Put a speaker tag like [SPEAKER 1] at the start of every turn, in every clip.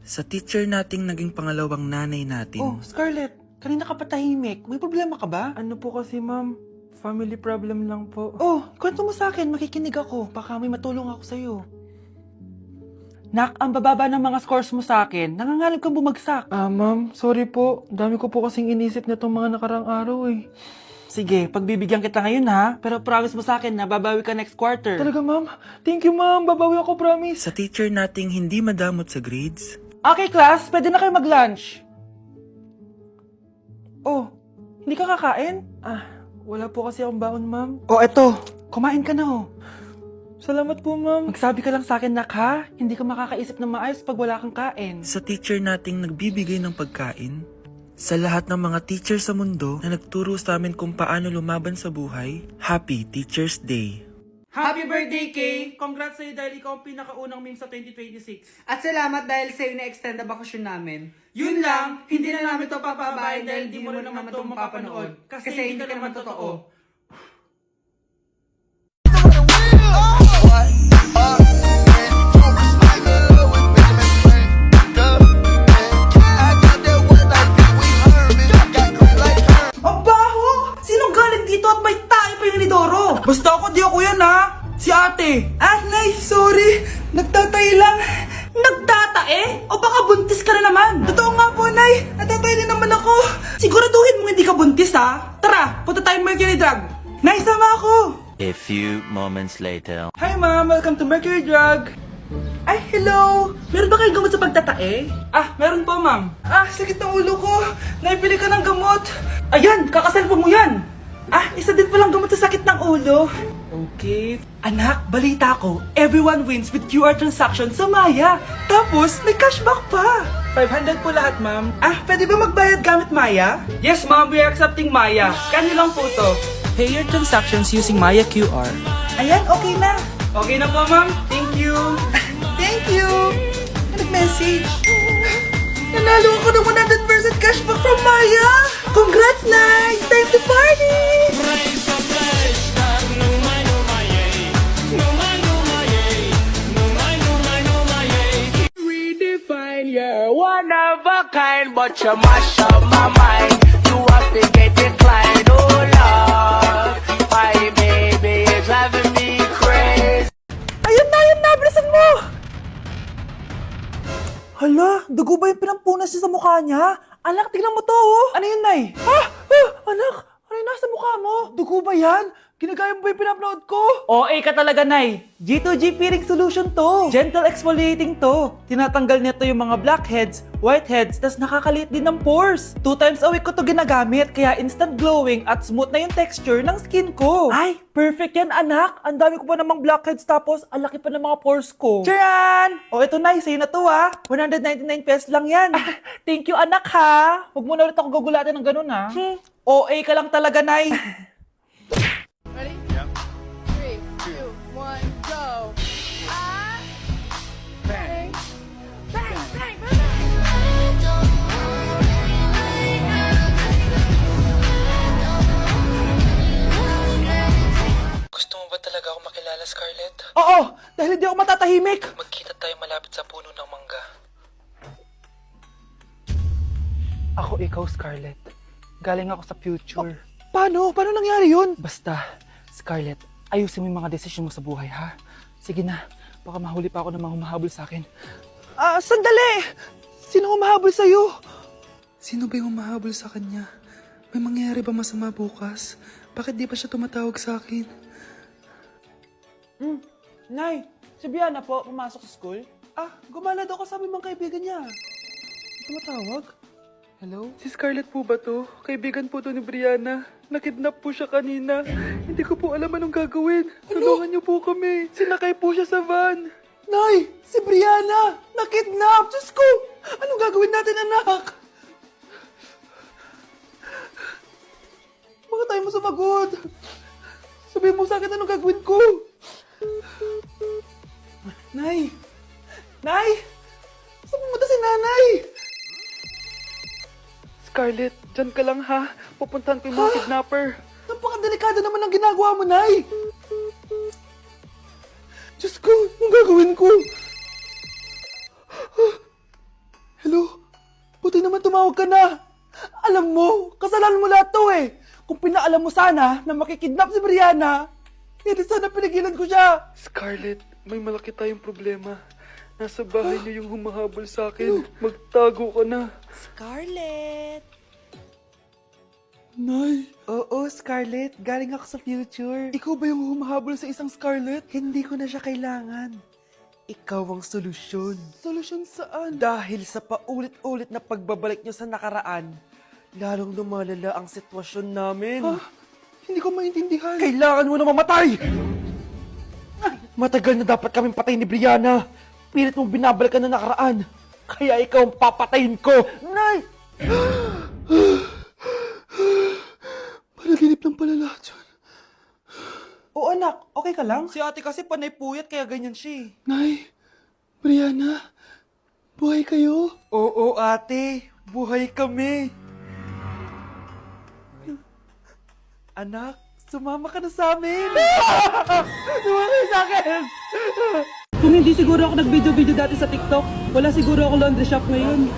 [SPEAKER 1] Sa teacher nating naging pangalawang nanay natin.
[SPEAKER 2] Oh, Scarlett, kanina ka pa tahimik. May problema ka ba?
[SPEAKER 3] Ano po kasi ma'am, family problem lang po.
[SPEAKER 2] Oh, kwento mo sa akin, makikinig ako. Baka may matulong ako sa'yo. Nak, ang bababa ng mga scores mo sa akin. Nangangalib kang bumagsak.
[SPEAKER 3] Ma'am, sorry po. Dami ko po kasing inisip na itong mga nakarang araw eh.
[SPEAKER 2] Sige, pagbibigyan kita ngayon ha. Pero promise mo sa akin na babawi ka next quarter.
[SPEAKER 3] Talaga ma'am? Thank you ma'am, babawi ako, promise.
[SPEAKER 1] Sa teacher nating hindi madamot sa grades.
[SPEAKER 2] Okay, class, pwede na kayo mag-lunch. Oh, hindi ka kakain?
[SPEAKER 3] Wala po kasi akong baon ma'am.
[SPEAKER 2] Oh, eto. Kumain ka na oh.
[SPEAKER 3] Salamat po ma'am.
[SPEAKER 2] Magsabi ka lang sa akin, Nak, ha? Hindi ka makakaisip ng maayos pag wala kang kain.
[SPEAKER 1] Sa teacher nating nagbibigay ng pagkain. Sa lahat ng mga teacher sa mundo na nagturo sa amin kung paano lumaban sa buhay, Happy Teacher's Day!
[SPEAKER 2] Happy birthday, Kay! Congrats sa'yo dahil ikaw ang pinakaunang meme sa 2026.
[SPEAKER 4] At salamat dahil sa'yo na-extend na bakasyon namin.
[SPEAKER 2] Yun lang, hindi na namin to papabayan dahil di mo na naman to mapapanood. Kasi hindi ka naman totoo. Ang baho! Sinong galing dito at may tae pa yung Lidoro? Basta ako, di ako yan ha! Si ate! Nay, sorry! Nagtatay lang! Nagtatae? O baka buntis ka na naman? Totoo nga po, Nay! Natatay din naman ako! Siguraduhin mo hindi ka buntis ha! Tara, punta tayong Mercury Drug! Nay, sama ako!
[SPEAKER 5] A few moments later.
[SPEAKER 2] Hi ma'am! Welcome to Mercury Drug! Ay, hello! Meron ba kayong gamot sa pagtatae? Meron po, ma'am. Sakit ng ulo ko. Naipili ka ng gamot. Ayan, kakaselfon mo yan. Isa din palang gamot sa sakit ng ulo. Okay. Anak, balita ko, everyone wins with QR transaction sa Maya. Tapos, may cashback pa. 500 po lahat, ma'am. Pwede ba magbayad gamit Maya? Yes, ma'am. We are accepting Maya. Kanilang po to.
[SPEAKER 1] Pay your transactions using Maya QR.
[SPEAKER 2] Ayan, okay na. Okay na po, ma'am. Thank you. Thank you. Nag-message. Nanalo ako ng 100% cashback from Maya. Congrats, Nay. Time to party.
[SPEAKER 6] Redefine, you're one of a kind, but you mash up my mind. You have to get declined, oh Lord. My baby is driving me crazy.
[SPEAKER 2] Ayun na, bilisan mo! Hala, dugo ba yung pinampunas niya sa mukha niya? Anak, tignan mo to, oh! Ano yun, Nay? Anak, ano yung nasa mukha mo? Dugo ba yan? Ginagaya mo ba yung pinupload ko? OA ka talaga, Nay. G2G peeling solution to. Gentle exfoliating to. Tinatanggal nito yung mga blackheads, whiteheads, tas nakakaliit din ng pores. 2 times a week ko to ginagamit, kaya instant glowing at smooth na yung texture ng skin ko. Ay, perfect yan, anak. Ang dami ko pa namang blackheads tapos ang laki pa ng mga pores ko. Charan! O eto, Nay, sa'yo na to, 199 pesos lang yan. Thank you, anak, ha. Huwag mo na ulit ako gugulatin ng ganun, ha. OA ka lang talaga, Nay.
[SPEAKER 7] Ready? Yep. 3, 2, 1, go. Bang. Bang, bang, bang.
[SPEAKER 1] Gusto mo ba talaga ako makilala, Scarlett?
[SPEAKER 2] Oo, dahil hindi ako matatahimik.
[SPEAKER 1] Magkita tayo malapit sa puno ng mangga.
[SPEAKER 2] Ako ikaw, Scarlett. Galing ako sa future. Paano? Paano nangyari yun? Basta, Scarlett, ayusin mo yung mga desisyon mo sa buhay, ha? Sige na, baka mahuli pa ako ng mga humahabol sa akin. Sandali! Sino humahabol sa'yo?
[SPEAKER 3] Sino ba yung humahabol sa kanya? May mangyayari ba masama bukas? Bakit di pa siya tumatawag sa akin?
[SPEAKER 2] Nay, si Biana po, pumasok sa school? Gumala daw kasama mga kaibigan niya. Tumatawag? Hello?
[SPEAKER 3] Si Scarlett po ba to? Kaibigan po to ni Brianna. Nakidnap po siya kanina. Hindi ko po alam anong gagawin. Tulungan niyo po kami. Sinakay po siya sa van.
[SPEAKER 2] Nay, si Brianna! Nakidnap! Diyos ko! Anong gagawin natin, anak? Bakit tayo mo sumagot? Sabihin mo sa akin anong gagawin ko. Nay! Nay! Saan pumunta si nanay?
[SPEAKER 3] Scarlett, dyan ka lang ha. Pupuntahan ko yung mga kidnapper.
[SPEAKER 2] Napakadelikado naman ang ginagawa mo, Nay! Diyos ko, anong gagawin ko? tumawag ka na. Alam mo, kasalanan mo lahat to eh. Kung pinaalam mo sana na makikidnap si Brianna, hindi sana pinigilan ko siya.
[SPEAKER 3] Scarlett, may malaki tayong problema. Nasa bahay niyo yung humahabol sa akin. Magtago ka na.
[SPEAKER 4] Scarlett!
[SPEAKER 2] Nay. Oo, Scarlett. Galing ako sa future. Ikaw ba yung humahabol sa isang Scarlett? Hindi ko na siya kailangan. Ikaw ang solusyon. Solusyon saan? Dahil sa paulit-ulit na pagbabalik niyo sa nakaraan, lalong lumalala ang sitwasyon namin. Hindi ko maintindihan. Kailangan mo na mamatay! Matagal na dapat kaming patay ni Brianna. Pilit mong binabalikan na nakaraan. Kaya ikaw ang papatayin ko. Nay! Panaginip lang pala lahat yun. Oo anak, okay ka lang? Si ate kasi panay puyat kaya ganyan siya. Nay, Brianna, buhay kayo? Oo ate, buhay kami. Anak, sumama ka na sa amin. Sumama kayo sa akin. Kung hindi siguro ako nag-video-video dati sa TikTok, wala siguro ako laundry shop ngayon.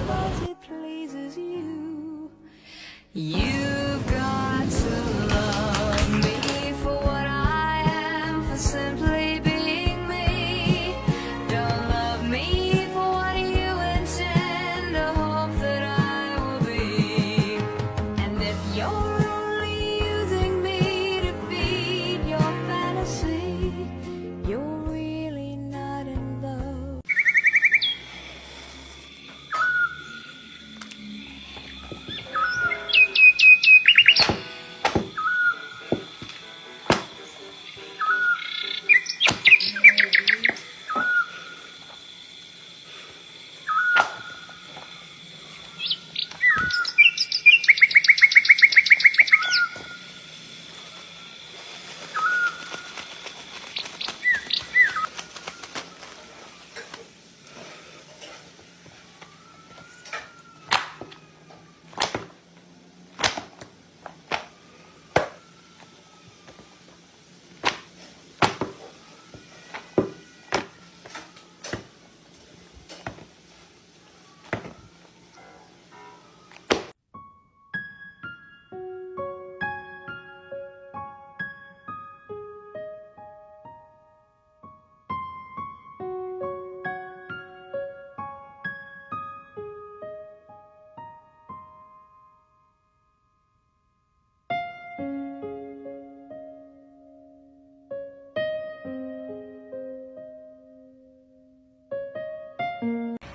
[SPEAKER 8] You've got to love me for what I am, for simply being me. Don't love me for what you intend, to hope that I will be. And if you're only using me to feed your fantasy, you're really not in love.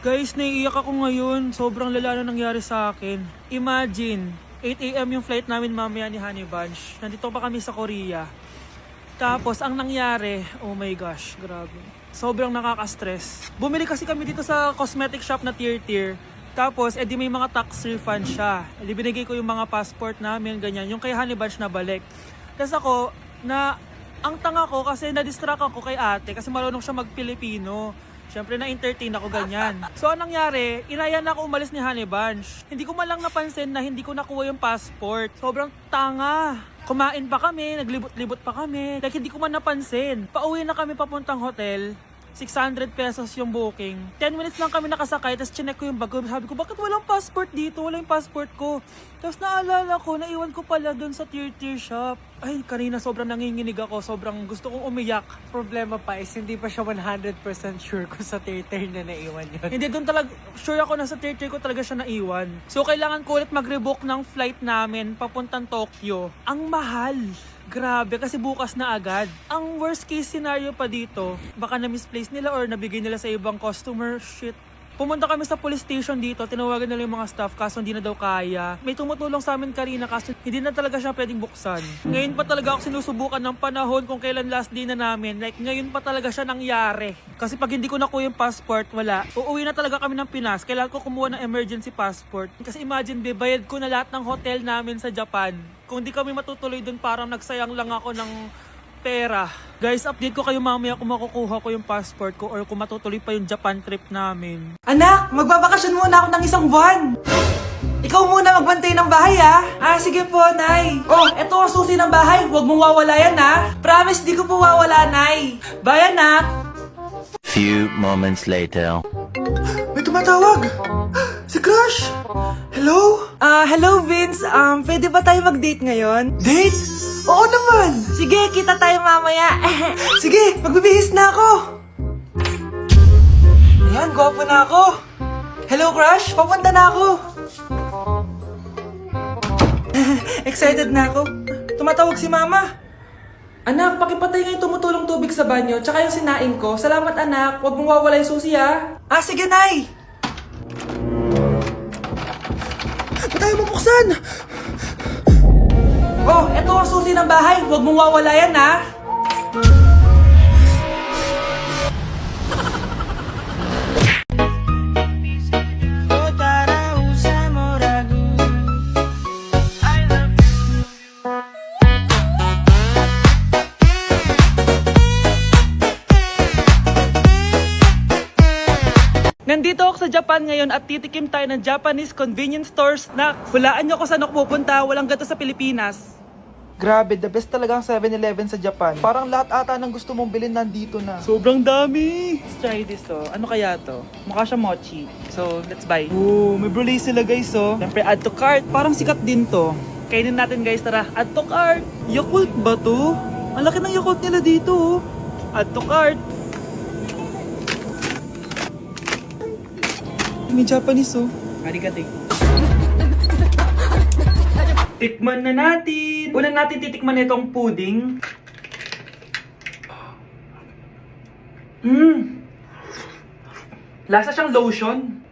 [SPEAKER 2] Guys, naiiyak ako ngayon. Sobrang lala na nangyari sa akin. Imagine, 8 AM yung flight namin mamaya ni Honey Bunch. Nandito pa kami sa Korea. Tapos, ang nangyari, oh my gosh, grabe. Sobrang nakaka-stress. Bumili kasi kami dito sa cosmetic shop na tier. Tapos, edi may mga tax refund siya. Edi binigay ko yung mga passport namin, ganyan. Yung kay Honey Bunch na balik. Tapos ako, ang tanga ko kasi na-distract ako kay ate kasi marunong siya mag-Pilipino. Siyempre na-entertain ako ganyan. So anong nangyari, inaya na ako umalis ni Honey Bunch. Hindi ko man lang napansin na hindi ko nakuha yung passport. Sobrang tanga. Kumain pa kami, naglibot-libot pa kami. Like hindi ko man napansin. Pauwi na kami papuntang hotel. 600 pesos yung booking. 10 minutes lang kami nakasakay, tapos chinek ko yung bag ko. Sabi ko, bakit walang passport dito? Wala yung passport ko. Tapos naalala ko, naiwan ko pala doon sa tier shop. Ay, kanina sobrang nanginginig ako. Sobrang gusto kong umiyak.
[SPEAKER 9] Problema pa is hindi pa siya 100% sure kung sa tier na naiwan yun.
[SPEAKER 2] Hindi doon talaga, sure ako na sa tier ko talaga siya naiwan. So kailangan ko ulit mag-rebook ng flight namin papuntang Tokyo. Ang mahal. Grabe, kasi bukas na agad. Ang worst case scenario pa dito, baka na-misplace nila or nabigay nila sa ibang customer. Shit. Pumunta kami sa police station dito, tinawagan nila yung mga staff kaso hindi na daw kaya. May tumutulong sa amin kanina kaso hindi na talaga siya pwedeng buksan. Ngayon pa talaga ako sinusubukan ng panahon kung kailan last day na namin. Like ngayon pa talaga siya nangyari. Kasi pag hindi ko nakuha yung passport, wala. Uuwi na talaga kami ng Pinas. Kailangan ko kumuha ng emergency passport. Kasi imagine, bayad ko na lahat ng hotel namin sa Japan. Kung di kami matutuloy dun, parang nagsayang lang ako ng pera. Guys, update ko kayo mamaya kung makukuha ko yung passport ko or kung matutuloy pa yung Japan trip namin.
[SPEAKER 4] Anak, magbabakasyon muna ako ng isang buwan. Ikaw muna magbantay ng bahay, ah. Sige po, Nay. Oh, eto ang susi ng bahay. Huwag mong wawala yan, Promise, di ko po wawala, Nay. Bye, anak.
[SPEAKER 5] Few moments later.
[SPEAKER 2] May tumatawag! Si Crush! Hello?
[SPEAKER 4] Hello Vince. Pwede ba tayo mag-date ngayon? Date? Oo naman. Sige, kita tayo mamaya. Sige, magbibihis na ako. Ayan, gwapo na ako. Hello crush, papunta na ako. Excited na ako. Tumatawag si mama. Anak, pakipatay nga yung tumutulong tubig sa banyo, tsaka yung sinain ko. Salamat anak, huwag mong wawala yung susi ha. Sige nay. Ba't tayo mabuksan? Oh, eto ang susi ng bahay, huwag mong wawala yan ha. Nandito ako sa Japan ngayon at titikim tayo ng Japanese convenience store snacks. Hulaan nyo kung saan ako pupunta, walang ganito sa Pilipinas.
[SPEAKER 2] Grabe, the best talaga ang 7-Eleven sa Japan. Parang lahat ata ng gusto mong bilhin nandito na.
[SPEAKER 4] Sobrang dami! Let's try this Ano kaya to? Mukha siya mochi. So, let's buy. Oh, may brulee sila guys Siyempre, add to cart. Parang sikat din to. Kainin natin guys, tara. Add to cart. Yakult ba to? Ang laki ng Yakult nila dito Add to cart. May Japanese Arigato. Tikman na natin. Una natin titikman itong pudding. Lasa siyang lotion.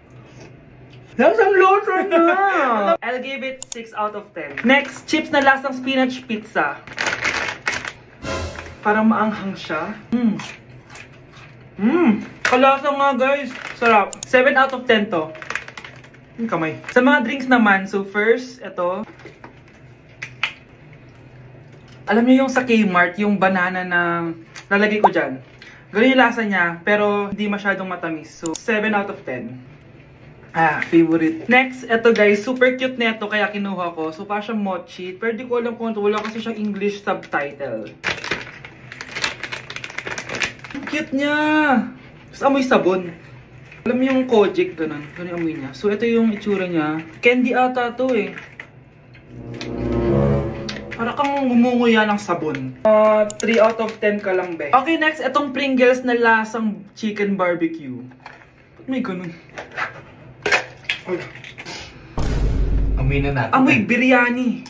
[SPEAKER 4] Lasang lotion na! I'll give it 6 out of 10. Next, chips na lasang spinach pizza. Parang maanghang siya. Kalasa nga guys. Sarap. 7 out of 10 to. Yung kamay. Sa mga drinks naman, so first, ito. Alam niyo yung sa Kmart, yung banana na lalagay ko dyan. Ganun yung lasa niya, pero hindi masyadong matamis. So, 7 out of 10. Favorite. Next, ito guys, super cute na ito, kaya kinuha ko. So, parang siyang mochi. Pero di ko alam kung ito, wala kasi siyang English subtitle. Ang cute niya! Tapos amoy sabon. Alam mo yung Kojic, ganun. Ganun yung amoy niya. So, ito yung itsura niya. Candy ata to Para kang ngumunguya ng sabon. 3 out of 10 ka lang, be. Okay, next, itong Pringles na lasang chicken barbecue. Ba't may ganun?
[SPEAKER 3] Amoy na natin.
[SPEAKER 4] Amoy biryani.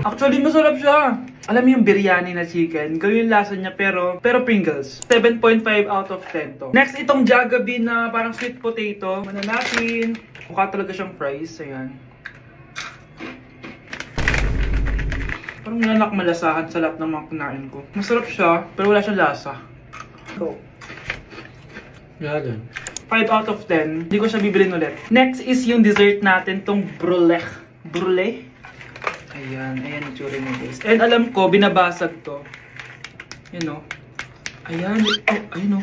[SPEAKER 4] Actually, masarap siya. Alam mo yung biryani na chicken, gawin yung lasa niya pero Pringles. 7.5 out of 10 to. Next, itong Jollibee na parang sweet potato. Ano natin? Mukha talaga siyang fries. Ayan. Parang nanak malasahan sa lahat ng mga kinain ko. Masarap siya, pero wala siyang lasa. Go. 5 out of 10. Hindi ko siya bibilin ulit. Next is yung dessert natin, tong brulee. Brulee? Ayan yung tsura niya guys. And alam ko, binabasag to. Yun Ayan. Ayun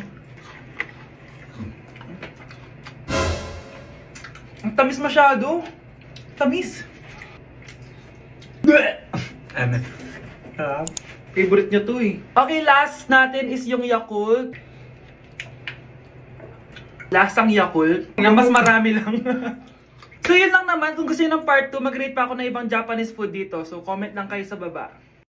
[SPEAKER 4] Ang tamis masyado. Tamis. Favorite niya to Okay, last natin is yung Yakult. Lasang Yakult. Mas marami lang. So yun lang naman, kung gusto nyo ng part 2, mag-rate pa ako ng ibang Japanese food dito. So comment lang kayo sa baba.